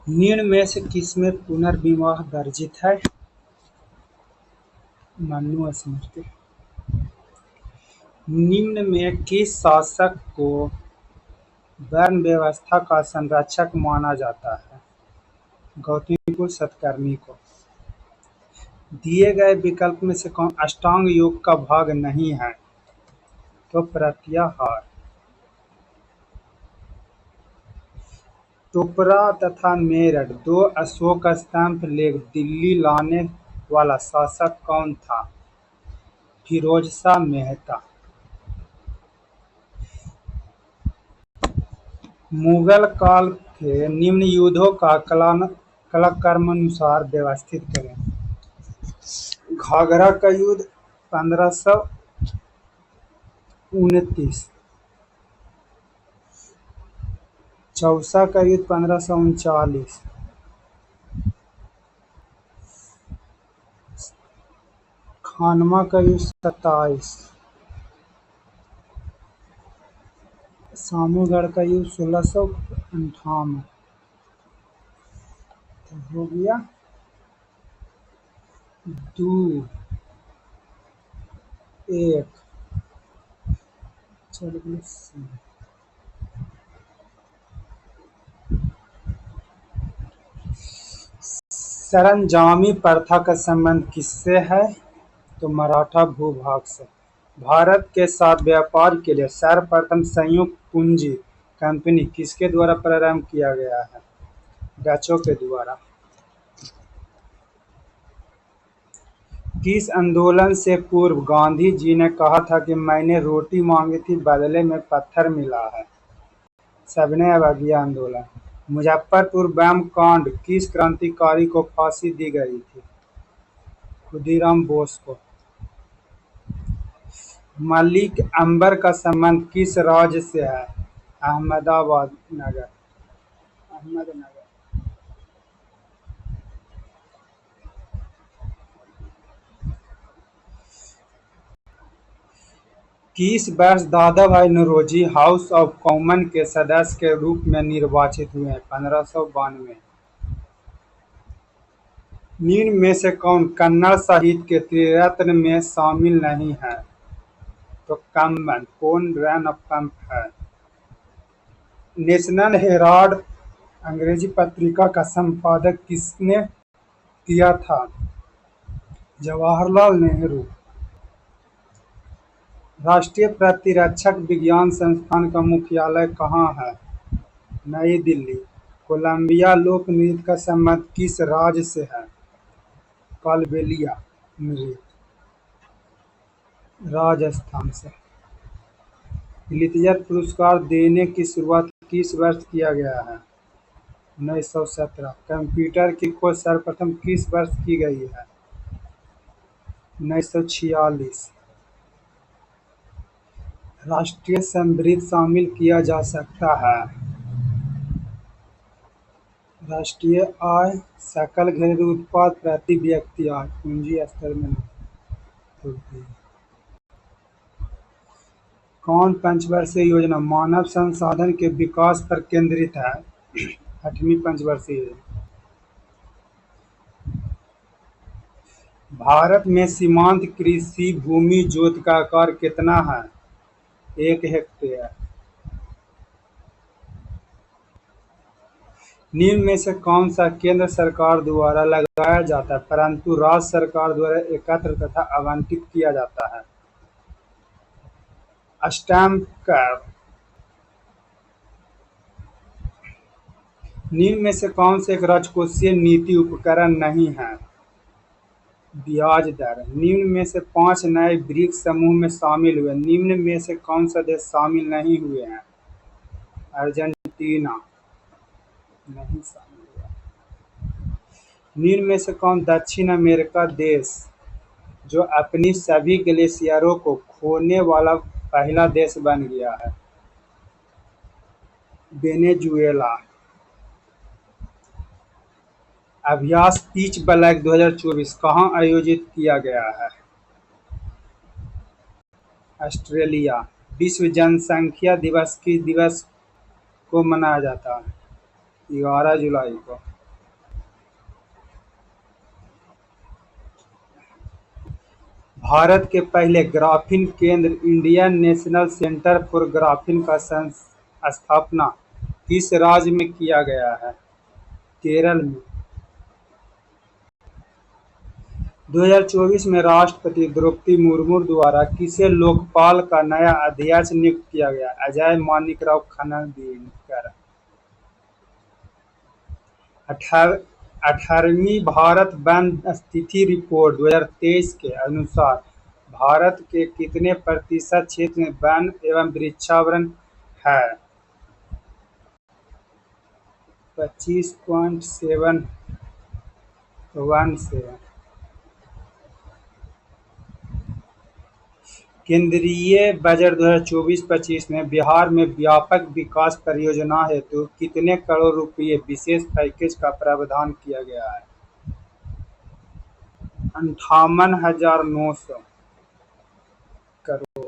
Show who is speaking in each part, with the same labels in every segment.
Speaker 1: निम्न में से किसमें पुनर्विवाह वर्जित है? मनुस्मृति। निम्न में किस शासक को वर्ण व्यवस्था का संरक्षक माना जाता है? गौतमीपुत्र सतकर्णी को। दिए गए विकल्प में से कौन अष्टांग योग का भाग नहीं है? तो प्रत्याहार। टोपरा तथा मेरठ दो अशोक स्तंभ लेख दिल्ली लाने वाला शासक कौन था? फिरोज शाह मेहता। मुगल काल के निम्न युद्धों का कालक्रमानुसार व्यवस्थित करें। घाघरा का युद्ध 1529, चौसा का युद्ध 1539, खानवा का युद्ध 27, सामूगढ़ का युद्ध 1658। तो हो गया 2-1। चलिए सरंजामी प्रथा का संबंध किससे है? तो मराठा भूभाग से। भारत के साथ व्यापार के लिए सर्वप्रथम संयुक्त पूंजी कंपनी किसके द्वारा प्रारंभ किया गया है? डचों के द्वारा। किस आंदोलन से पूर्व गांधी जी ने कहा था कि मैंने रोटी मांगी थी बदले में पत्थर मिला है? सविनय अवज्ञा आंदोलन। मुजफ्फरपुर बम कांड किस क्रांतिकारी को फांसी दी गई थी? खुदीराम बोस को। मलिक अंबर का संबंध किस राज्य से है? अहमदनगर। किस वर्ष दादा भाई नौरोजी हाउस ऑफ कॉमन के सदस्य के रूप में निर्वाचित हुए? 1592। निम्न में से कौन कन्नड़ साहित्य के त्रिरत्न में शामिल नहीं है? तो कम्बन पोन ऑफ पंप है। नेशनल हेराल्ड अंग्रेजी पत्रिका का संपादक किसने किया था? जवाहरलाल नेहरू। राष्ट्रीय प्रतिरक्षक विज्ञान संस्थान का मुख्यालय कहाँ है? नई दिल्ली। कोलंबिया लोक नृत्य का संबंध किस राज्य से है? कालबेलिया नृत्य राजस्थान से। लिटरर पुरस्कार देने की शुरुआत किस वर्ष किया गया है? 1917। कंप्यूटर की खोज सर्वप्रथम किस वर्ष की गई है? 1946। राष्ट्रीय समृद्धि शामिल किया जा सकता है। राष्ट्रीय आय सकल घरेलू उत्पाद प्रति व्यक्ति आय पूंजी स्तर में नहीं। कौन पंचवर्षीय योजना मानव संसाधन के विकास पर केंद्रित है? 8वीं पंचवर्षीय योजना। भारत में सीमांत कृषि भूमि जोत का आकार कितना है? 1 हेक्टेयर। निम्न में से कौन सा केंद्र सरकार द्वारा लगाया जाता है परंतु राज्य सरकार द्वारा एकत्र तथा आवंटित किया जाता है? स्टैम्प कर। निम्न में से कौन से एक राजकोषीय नीति उपकरण नहीं है? ब्याज दर। निम्न में से 5 नए ब्रिक्स समूह में शामिल हुए। निम्न में से कौन सा देश शामिल नहीं हुए हैं? अर्जेंटीना नहीं शामिल हुआ। निम्न में से कौन दक्षिण अमेरिका देश जो अपनी सभी ग्लेशियरों को खोने वाला पहला देश बन गया है? वेनेजुएला। अभ्यास पिच ब्लैक 2024 कहाँ आयोजित किया गया है? ऑस्ट्रेलिया। विश्व जनसंख्या दिवस किस दिवस को मनाया जाता है? 11 जुलाई को। भारत के पहले ग्राफीन केंद्र Indian national centre for graphene का स्थापना किस राज्य में किया गया है? केरल में। 2024 में राष्ट्रपति द्रौपदी मुर्मू द्वारा किसे लोकपाल का नया अध्यक्ष नियुक्त किया गया? अजय मानिकराव खनविलकर। 18वीं भारत वन स्थिति रिपोर्ट 2023 के अनुसार भारत के कितने प्रतिशत क्षेत्र में वन एवं वृक्षावरण है? 25.717। केंद्रीय बजट 2024-25 में बिहार में व्यापक विकास परियोजना हेतु कितने करोड़ रुपए विशेष पैकेज का प्रावधान किया गया है? 58,900 करोड़।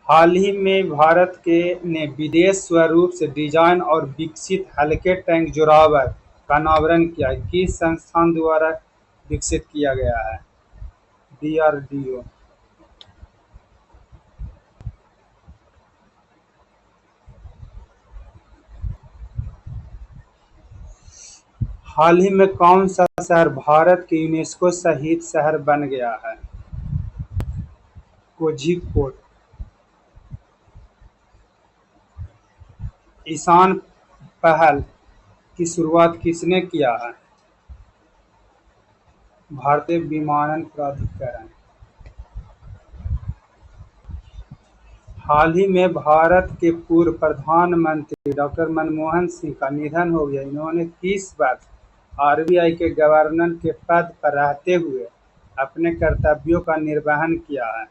Speaker 1: हाल ही में भारत के ने विदेश स्वरूप से डिजाइन और विकसित हल्के टैंक जोरावर का अनावरण किया। किस संस्थान द्वारा विकसित किया गया है? DRDO। हाल ही में कौन सा शहर भारत के यूनेस्को शहीद शहर बन गया है? कोझिकोड। ईशान पहल की शुरुआत किसने किया है? भारतीय विमानन प्राधिकरण। हाल ही में भारत के पूर्व प्रधानमंत्री डॉक्टर मनमोहन सिंह का निधन हो गया। इन्होंने किस वर्ष RBI के गवर्नर के पद पर रहते हुए अपने कर्तव्यों का निर्वहन किया है?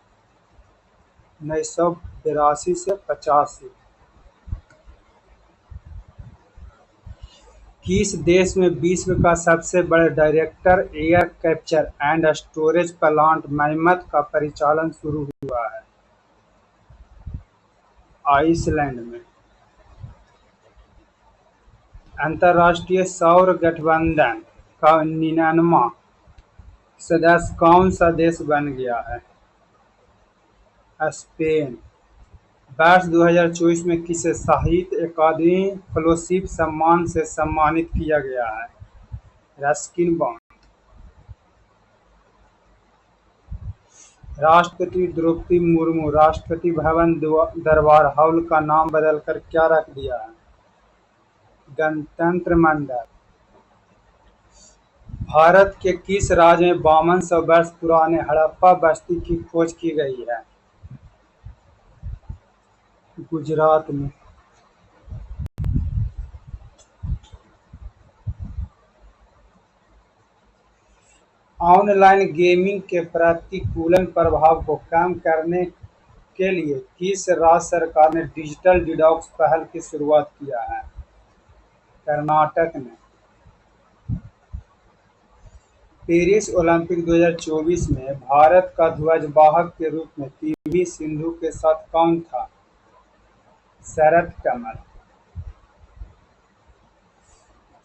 Speaker 1: 1982 से 85। किस देश में विश्व का सबसे बड़े direct air capture and storage plant mammoth का परिचालन शुरू हुआ है? आइसलैंड में। अंतर्राष्ट्रीय सौर गठबंधन का 99वां सदस्य कौन सा देश बन गया है? स्पेन। वर्ष 2024 में किसे साहित्य अकादमी फेलोशिप सम्मान से सम्मानित किया गया है? Ruskin bond. राष्ट्रपति द्रौपदी मुर्मू राष्ट्रपति भवन दरबार हॉल का नाम बदलकर क्या रख दिया है? गणतंत्र मंडल। भारत के किस राज्य में 5200 वर्ष पुराने हड़प्पा बस्ती की खोज की गई है? गुजरात में। ऑनलाइन गेमिंग के प्रतिकूल प्रभाव को कम करने के लिए किस राज्य सरकार ने डिजिटल डिटॉक्स पहल की शुरुआत किया है? कर्नाटक ने। पेरिस ओलंपिक 2024 में भारत का ध्वजवाहक के रूप में PV सिंधु के साथ कौन था? शरत कमल।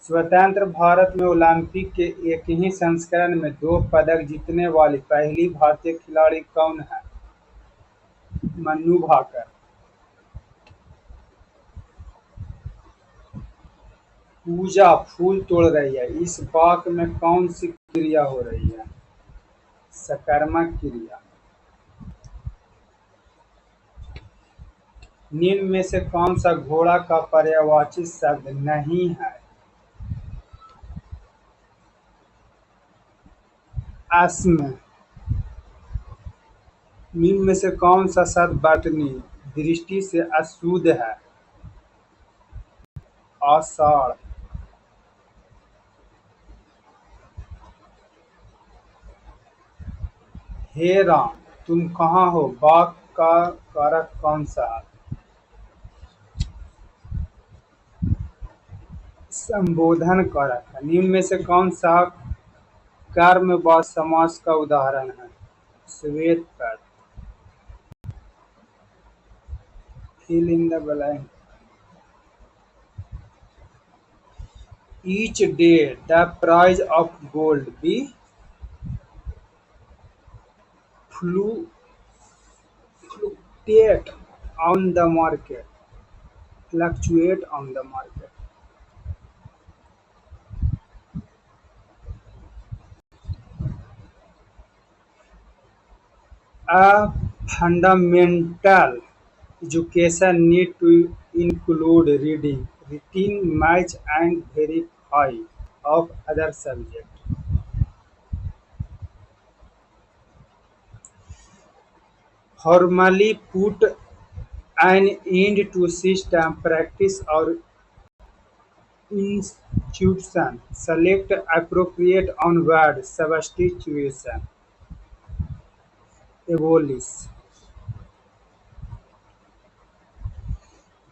Speaker 1: स्वतंत्र भारत में ओलंपिक के एक ही संस्करण में 2 पदक जीतने वाली पहली भारतीय खिलाड़ी कौन है? मन्नू भाकर। पूजा फूल तोड़ रही है, इस वाक में कौन सी क्रिया हो रही है? सकर्मक क्रिया। निम्न में से कौन सा घोड़ा का पर्यायवाची शब्द नहीं है? अश्म। निम्न में से कौन सा शब्द बटनी दृष्टि से अशुद्ध है? आषाढ़। हे राम तुम कहाँ हो वाक का कारक कौन सा है? संबोधन कारक है। निम्न में से कौन सा कर्मवाद समास का उदाहरण है? श्वेत पद। Fill in the blank. Each day the price of gold be fluctuate on the market. Fluctuate on the market. A fundamental education need to include reading, writing, math, and verify of other subjects. Formally put an end to system practice or institution. Select appropriate on word substitution. Abolish.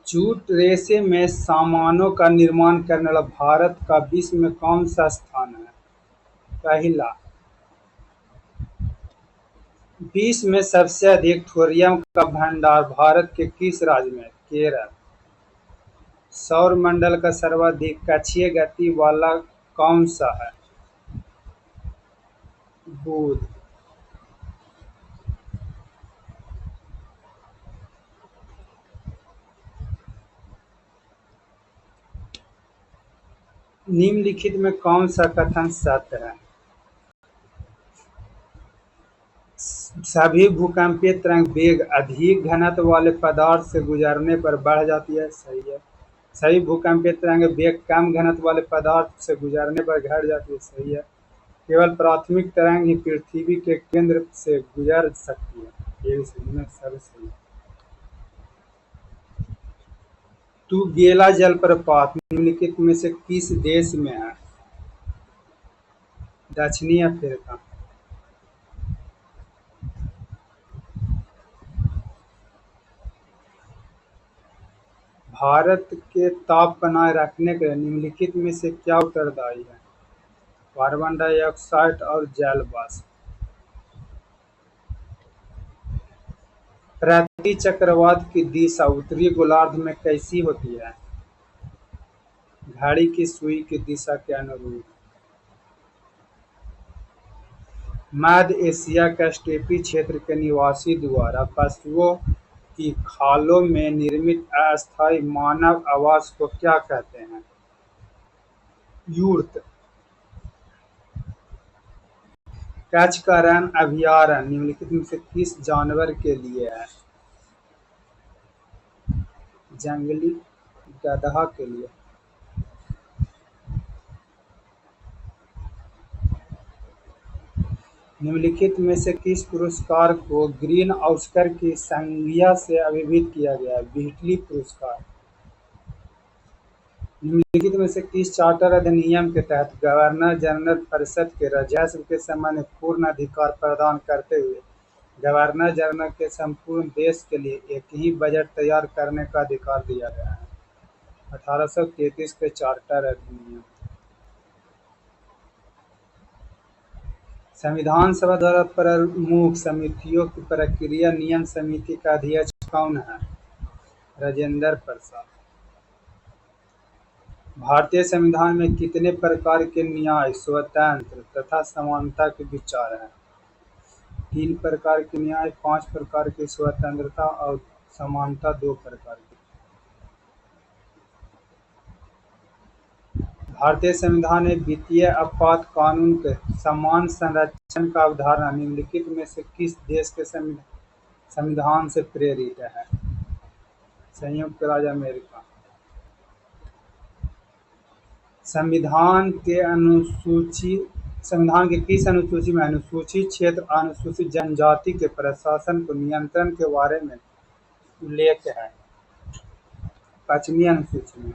Speaker 1: Jute रेशे में सामानों का निर्माण करने वाला भारत का विश्व में कौन सा स्थान है? पहला। विश्व में सबसे अधिक थोरियम का भंडार भारत के किस राज्य में? केरल। सौर मंडल का सर्वाधिक कक्षीय गति वाला कौन सा है? बुध। निम्नलिखित में कौन सा कथन सत्य है? सभी भूकंपीय तरंग वेग अधिक घनत्व वाले पदार्थ से गुजरने पर बढ़ जाती है। सही है। सभी भूकंपीय तरंग वेग कम घनत्व वाले पदार्थ से गुजरने पर घट जाती है। सही है। केवल प्राथमिक तरंग ही पृथ्वी के केंद्र से गुजर सकती है। ये भी सही में सब सही है। तुगेला जलप्रपात निम्नलिखित में से किस देश में है? दक्षिणी अफ्रीका। भारत के ताप बनाए रखने के लिए निम्नलिखित में से क्या उत्तरदायी है? कार्बन डाइऑक्साइड और जल वाष्प। पृथ्वी चक्रवात की दिशा उत्तरी गोलार्ध में कैसी होती है? घड़ी की सुई की दिशा के अनुरूप। मध्य एशिया के स्टेपी क्षेत्र के निवासी द्वारा पशुओं की खालों में निर्मित अस्थायी मानव आवास को क्या कहते हैं? यूर्ट। कच्छ का रण अभयारण्य निम्नलिखित में से किस जानवर के लिए है? जंगली गधा के लिए। निम्नलिखित में से किस पुरस्कार को ग्रीन ऑस्कर की संज्ञा से अभिहित किया गया है? बीटली पुरस्कार। निम्नलिखित में से किस चार्टर अधिनियम के तहत गवर्नर जनरल परिषद के राजस्व के संबंध में पूर्ण अधिकार प्रदान करते हुए गवर्नर जनरल के संपूर्ण देश के लिए एक ही बजट तैयार करने का अधिकार दिया गया है? 1833 के चार्टर अधिनियम। संविधान सभा द्वारा प्रमुख समितियों की प्रक्रिया नियम समिति का अध्यक्ष कौन है? राजेंद्र प्रसाद। भारतीय संविधान में कितने प्रकार के न्याय, स्वतंत्र तथा समानता के विचार हैं? 3 प्रकार के न्याय, 5 प्रकार की स्वतंत्रता और समानता 2 प्रकार की। भारतीय संविधान में वित्तीय आपात कानून के समान संरक्षण का अवधारणा निम्नलिखित में से किस देश के संविधान से प्रेरित है? संयुक्त राज्य अमेरिका। संविधान के किस अनुसूची में अनुसूचित क्षेत्र अनुसूचित जनजाति के प्रशासन को नियंत्रण के बारे में उल्लेख है? 5वीं अनुसूची में।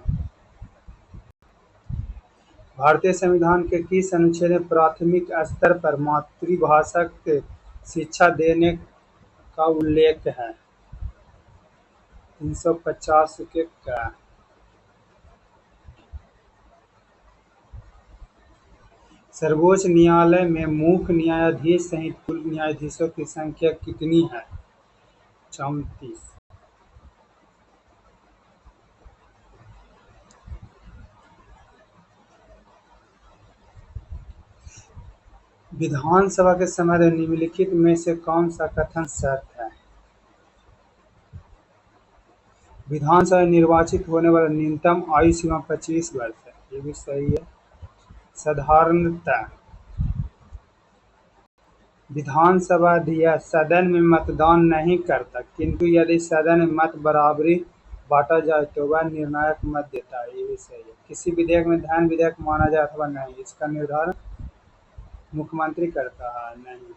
Speaker 1: भारतीय संविधान के किस अनुच्छेद में प्राथमिक स्तर पर मातृभाषा के शिक्षा देने का उल्लेख है? 350 के का। सर्वोच्च न्यायालय में मुख्य न्यायाधीश सहित कुल न्यायाधीशों की संख्या कितनी है? 34। विधानसभा के समय निम्नलिखित में से कौन सा कथन सत्य है? विधानसभा में निर्वाचित होने वाला न्यूनतम आयु सीमा 25 वर्ष है। ये भी सही है। साधारणतः विधानसभा अध्यक्ष सदन में मतदान नहीं करता, किंतु यदि सदन में मत बराबरी बांटा जाए तो वह निर्णायक मत देता है। ये भी सही है। किसी विधेयक में धन विधेयक माना जाए अथवा नहीं, इसका निर्धारण मुख्यमंत्री करता है। नहीं,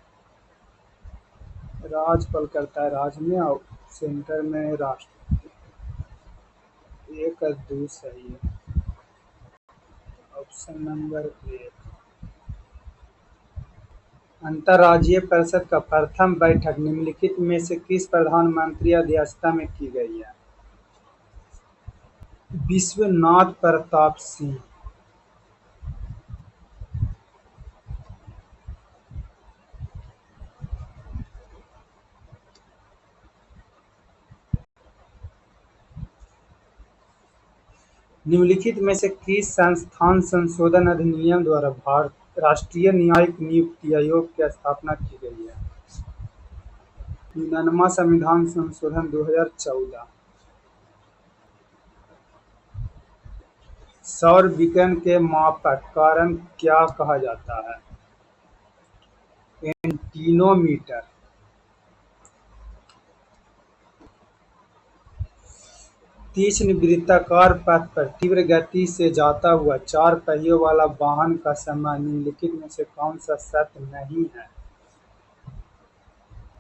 Speaker 1: राज्यपाल करता है राज्य में, और सेंटर में राष्ट्रपति। एक और दो सही है। Option number 1। अंतर्राज्यीय परिषद का प्रथम बैठक निम्नलिखित में से किस प्रधानमंत्री अध्यक्षता में की गई है? विश्वनाथ प्रताप सिंह। निम्नलिखित में से किस संस्थान संशोधन अधिनियम द्वारा भारत राष्ट्रीय न्यायिक नियुक्ति आयोग की स्थापना की गई है? 99वां संविधान संशोधन 2014। सौर विकिरण के मापक कारण क्या कहा जाता है? एंटीनोमीटर। तीक्ष्ण वृत्ताकार पथ पर तीव्र गति से जाता हुआ 4 पहियों वाला वाहन का समय निम्नलिखित में से कौन सा सत्य नहीं है?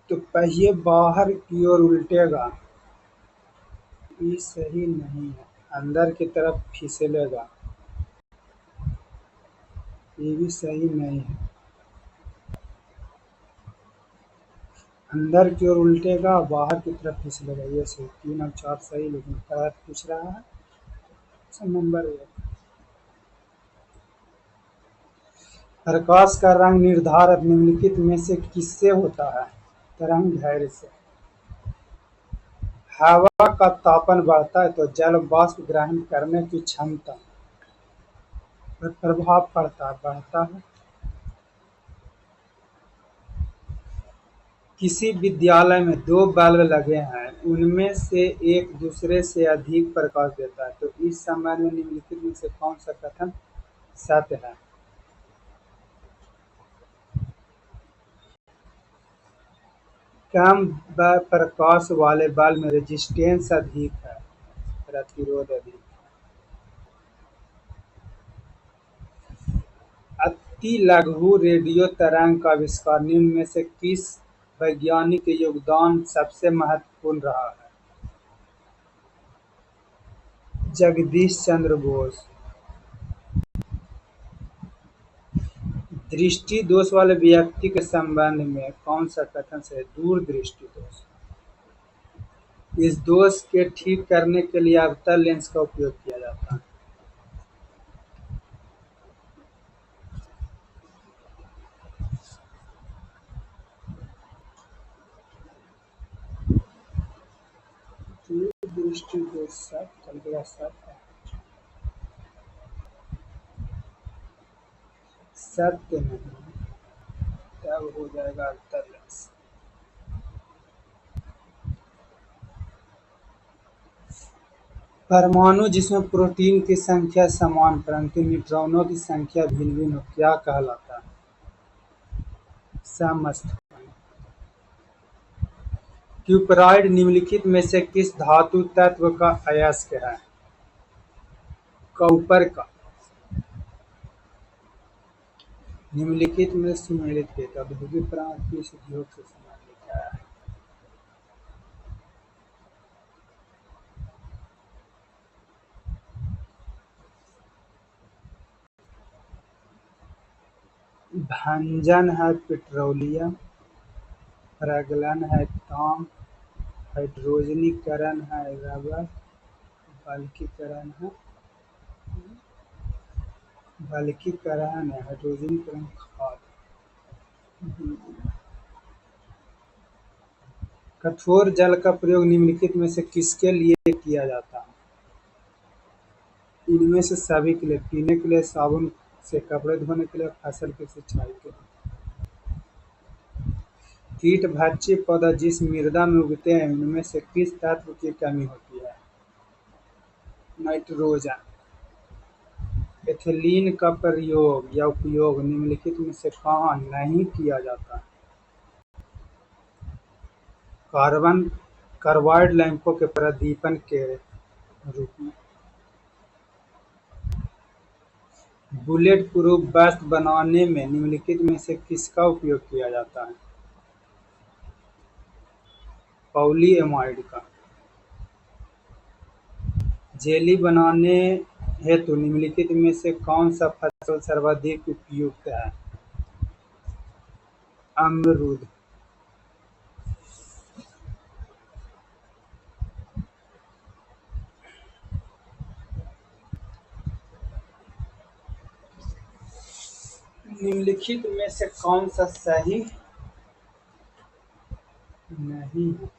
Speaker 1: तो पहिए बाहर की ओर उल्टेगा, ये सही नहीं है। अंदर की तरफ फिसलेगा, ये भी सही नहीं है। अंदर की ओर उल्टेगा, बाहर की तरफ फिसलेगा, ये सही। 3 और 4 सही, लेकिन गलत पूछ रहा है। Option number 1। प्रकाश का रंग निर्धारित निम्नलिखित में से किससे होता है? तरंग दैर्ध्य से। हवा का तापन बढ़ता है तो जल वाष्प ग्रहण करने की क्षमता पर प्रभाव पड़ता है, बढ़ता है। किसी विद्यालय में 2 बल्ब लगे हैं, उनमें से एक दूसरे से अधिक प्रकाश देता है, तो इस संबंध में निम्नलिखित में से कौन सा कथन सत्य है? कम प्रकाश वाले बल्ब में रेजिस्टेंस अधिक है, प्रतिरोध अधिक। अति लघु रेडियो तरंग का आविष्कार निम्न में से किस वैज्ञानिक के योगदान सबसे महत्वपूर्ण रहा है? जगदीश चंद्र बोस। दृष्टि दोष वाले व्यक्ति के संबंध में कौन सा कथन सही है? दूरदृष्टि दोष। इस दोष के ठीक करने के लिए अवतल लेंस का उपयोग किया जाता है। दूरदृष्टि दोष सत्य है। सत्य नहीं, तब हो जाएगा अवतल लेंस। परमाणु जिसमें प्रोटीन की संख्या समान परंतु न्यूट्रॉनों की संख्या भिन्न भिन्न हो, क्या कहलाता है? समस्थानिक। क्यूपराइड निम्नलिखित में से किस धातु तत्व का अयस्क है? कॉपर का। निम्नलिखित में सुमेलित के औद्योगिक क्रांति किस उद्योग से संबंधित है? भंजन है पेट्रोलियम, प्रगलन है ताम, हाइड्रोजनीकरण है रबर, बल्कीकरण है हाइड्रोजनीकरण खाद। कठोर जल का प्रयोग निम्नलिखित में से किसके लिए किया जाता है? इनमें से सभी के लिए। पीने के लिए, साबुन से कपड़े धोने के लिए, फसल की सिंचाई के लिए। कीट भक्षी पौधा जिस मृदा में उगते हैं उनमें से किस तत्व की कमी होती है? नाइट्रोजन। एथिलीन का प्रयोग या उपयोग निम्नलिखित में से कहाँ नहीं किया जाता है? कार्बन कार्बाइड लैंपों के प्रदीपन के रूप में। बुलेट प्रूफ वेस्ट बनाने में निम्नलिखित में से किसका उपयोग किया जाता है? पॉलीएमाइड का। जेली बनाने हेतु निम्नलिखित में से कौन सा फसल सर्वाधिक उपयुक्त है? अमरूद। निम्नलिखित में से कौन सा सही नहीं है?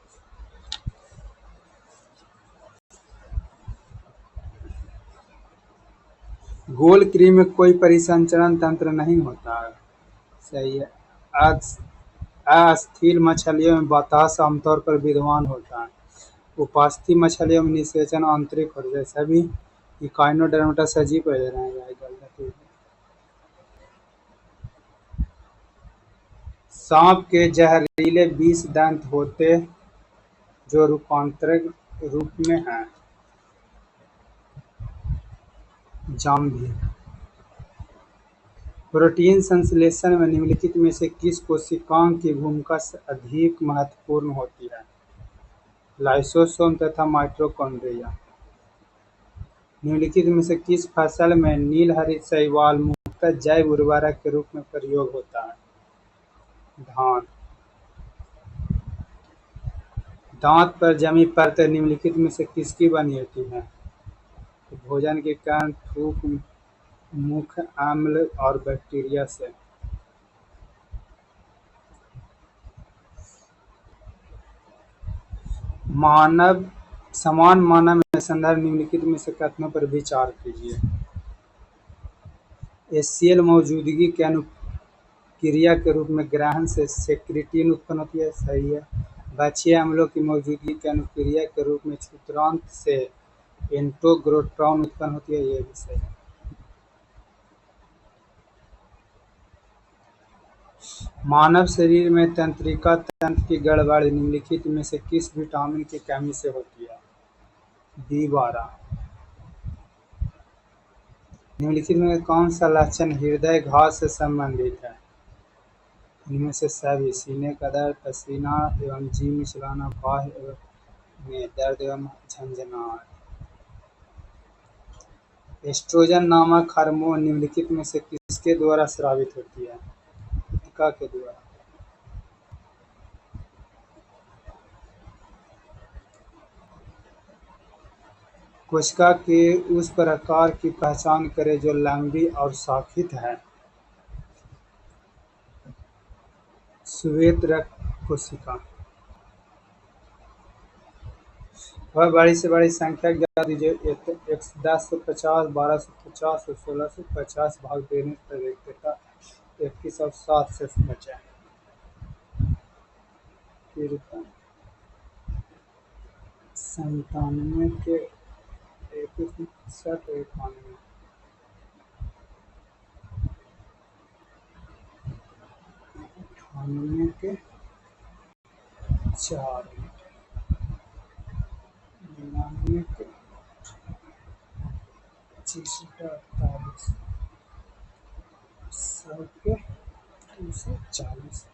Speaker 1: गोल क्रीम में कोई परिसंचरण तंत्र नहीं होता है। सही है। अस- अस्थिर मछलियों में बताश आमतौर पर विद्यमान होता है। उपास्थि मछलियों में निषेचन आंतरिक होता है। सभी इकाइनोडर्मेटा सजीव पैदा रहेगा। सांप के जहरीले विष दंत होते जो रूपांतरित रूप में है। जाम्बी। प्रोटीन संश्लेषण में निम्नलिखित में से किस कोशिकाओं की भूमिका अधिक महत्वपूर्ण होती है? लाइसोसोम तथा माइटोकॉन्ड्रिया। निम्नलिखित में से किस फसल में नील हरित शैवाल मुख्यतः जैव उर्वरक के रूप में प्रयोग होता है? धान। दांत पर जमी परत निम्नलिखित में से किसकी बनी होती है? भोजन के कारण थूक, मुख अम्ल और बैक्टीरिया से। मानव समान मानव में संदर्भ निम्नलिखित में से कथनों पर विचार कीजिए। एचसीएल मौजूदगी के अनुक्रिया के रूप में ग्रहण से सेक्रेटिन उत्पन्न होती है। सही है। भक्षीय अम्लों की मौजूदगी के अनुक्रिया के रूप में क्षुद्रांत से एंटोग्रोट्रॉन उत्पन्न होती है। यह भी सही है। मानव शरीर में तंत्रिका तंत्र की गड़बड़ी निम्नलिखित में से किस विटामिन की कमी से होती है? B12। निम्नलिखित में कौन सा लक्षण हृदय घाव से संबंधित है? इनमें से सभी: सीने का दर्द, पसीना एवं जी मिचलाना, बाह्य में दर्द एवं झंझनाहट। एस्ट्रोजन नामक हार्मोन निम्नलिखित में से किसके द्वारा स्रावित होती है? ऊतक के द्वारा। कोशिका के उस प्रकार की पहचान करें जो लंबी और शाखित है। श्वेत रक्त कोशिका। वह बड़ी से बड़ी संख्या ज्ञात दीजिए। 1050, 1250 और 1650 भाग देने पर देता 21 और 7 से बचा। तिरपन 97 के 61 91 98 के 4 99 के 25 48 100 के 240।